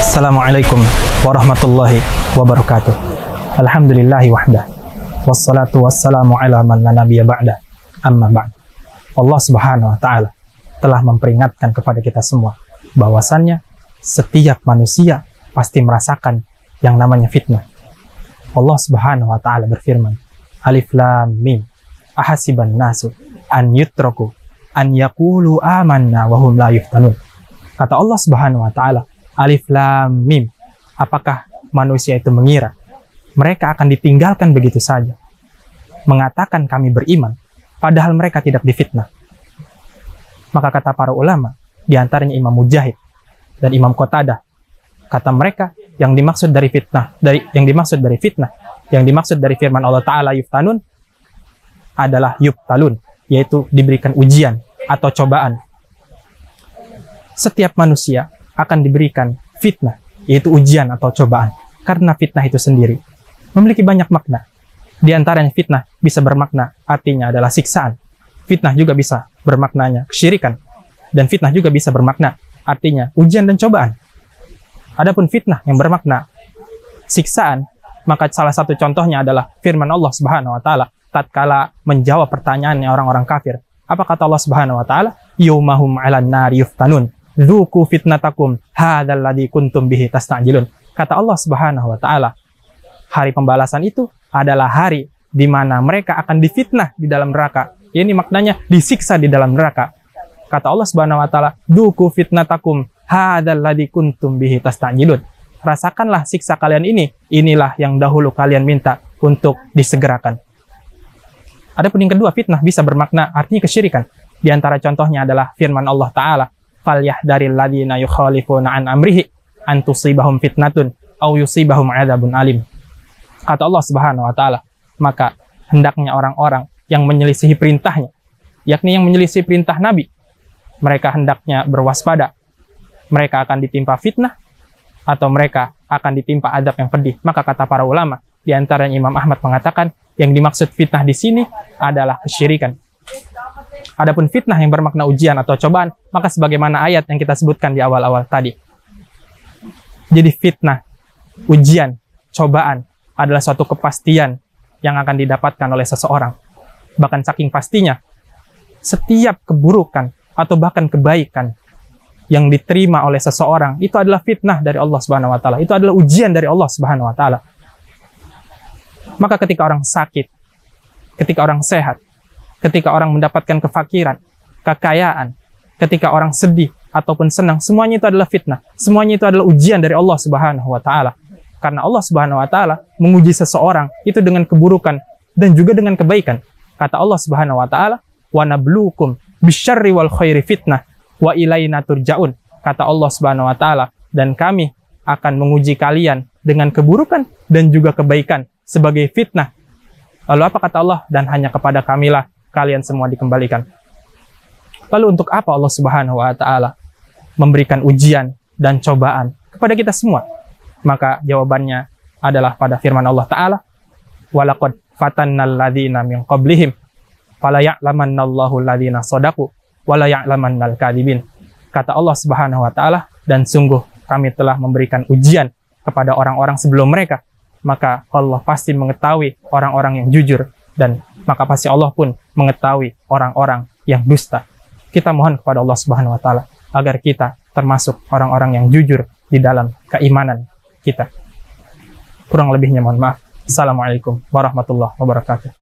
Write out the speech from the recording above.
Assalamualaikum warahmatullahi wabarakatuh. Alhamdulillahi wahdah. Wassalatu wassalamu ala man la nabiyya ba'da. Amma ba'd. Allah Subhanahu wa taala telah memperingatkan kepada kita semua bahwasannya setiap manusia pasti merasakan yang namanya fitnah. Allah Subhanahu wa taala berfirman, Alif Lam Mim. Ahasiban nasu an yutraku an yaqulu amanna wa hum la yuftanun. Kata Allah Subhanahu wa taala, Alif Lam Mim. Apakah manusia itu mengira mereka akan ditinggalkan begitu saja, mengatakan kami beriman, padahal mereka tidak difitnah? Maka kata para ulama, di antaranya Imam Mujahid dan Imam Qatadah, kata mereka yang dimaksud dari fitnah, yang dimaksud dari firman Allah Ta'ala yuftanun adalah yubtalun, yaitu diberikan ujian atau cobaan. Setiap manusia akan diberikan fitnah, yaitu ujian atau cobaan. Karena fitnah itu sendiri memiliki banyak makna. Di antaranya fitnah bisa bermakna artinya adalah siksaan. Fitnah juga bisa bermaknanya kesyirikan. Dan fitnah juga bisa bermakna artinya ujian dan cobaan. Adapun fitnah yang bermakna siksaan, maka salah satu contohnya adalah firman Allah Subhanahu wa taala tatkala menjawab pertanyaannya orang-orang kafir. Apa kata Allah Subhanahu wa taala? Yaumahum 'alan nari yuftanun. Dzuku fitnatakum hadzal ladzi kuntum bihi tastajilun. Kata Allah Subhanahu wa taala, hari pembalasan itu adalah hari di mana mereka akan difitnah di dalam neraka. Ini maknanya disiksa di dalam neraka. Kata Allah Subhanahu wa taala, "Dzuku fitnatakum hadzal ladzi kuntum bihi tastajilun." Rasakanlah siksa kalian ini. Inilah yang dahulu kalian minta untuk disegerakan. Adapun yang kedua, fitnah bisa bermakna artinya kesyirikan. Di antara contohnya adalah firman Allah Ta'ala, "Falyahdharil ladzina yukhalifuna an amrihi an tusibahum fitnatun aw yusibahum adzabun alim." Kata Allah Subhanahu wa taala, maka hendaknya orang-orang yang menyelisihi perintahnya, yakni yang menyelisihi perintah Nabi, mereka hendaknya berwaspada. Mereka akan ditimpa fitnah atau mereka akan ditimpa azab yang pedih. Maka kata para ulama, di antaranya Imam Ahmad mengatakan, yang dimaksud fitnah di sini adalah kesyirikan. Adapun fitnah yang bermakna ujian atau cobaan, maka sebagaimana ayat yang kita sebutkan di awal-awal tadi. Jadi fitnah, ujian, cobaan adalah suatu kepastian yang akan didapatkan oleh seseorang. Bahkan saking pastinya, setiap keburukan atau bahkan kebaikan yang diterima oleh seseorang itu adalah fitnah dari Allah Subhanahu wa taala. Itu adalah ujian dari Allah Subhanahu wa taala. Maka ketika orang sakit, ketika orang sehat, ketika orang mendapatkan kefakiran, kekayaan, ketika orang sedih ataupun senang, semuanya itu adalah fitnah. Semuanya itu adalah ujian dari Allah Subhanahu wa taala. Karena Allah Subhanahu wa taala menguji seseorang itu dengan keburukan dan juga dengan kebaikan. Kata Allah Subhanahu wa taala, "Wa nabluukum bisyarri wal khairi fitnah wa ilaina turja'un." Kata Allah Subhanahu wa taala, dan kami akan menguji kalian dengan keburukan dan juga kebaikan sebagai fitnah. Lalu apa kata Allah? Dan hanya kepada kamilah kalian semua dikembalikan. Lalu untuk apa Allah Subhanahu wa taala memberikan ujian dan cobaan kepada kita semua? Maka jawabannya adalah pada firman Allah Ta'ala, "Walaqad fatannal ladzina min qablihim fala ya'lamannallahu alladzina shadaqu wa la ya'lamannal kadzibin." Kata Allah Subhanahu wa taala, dan sungguh kami telah memberikan ujian kepada orang-orang sebelum mereka, maka Allah pasti mengetahui orang-orang yang jujur, dan maka pasti Allah pun mengetahui orang-orang yang dusta. Kita mohon kepada Allah Subhanahu wa taala agar kita termasuk orang-orang yang jujur di dalam keimanan kita. Kurang lebihnya mohon maaf. Assalamualaikum warahmatullahi wabarakatuh.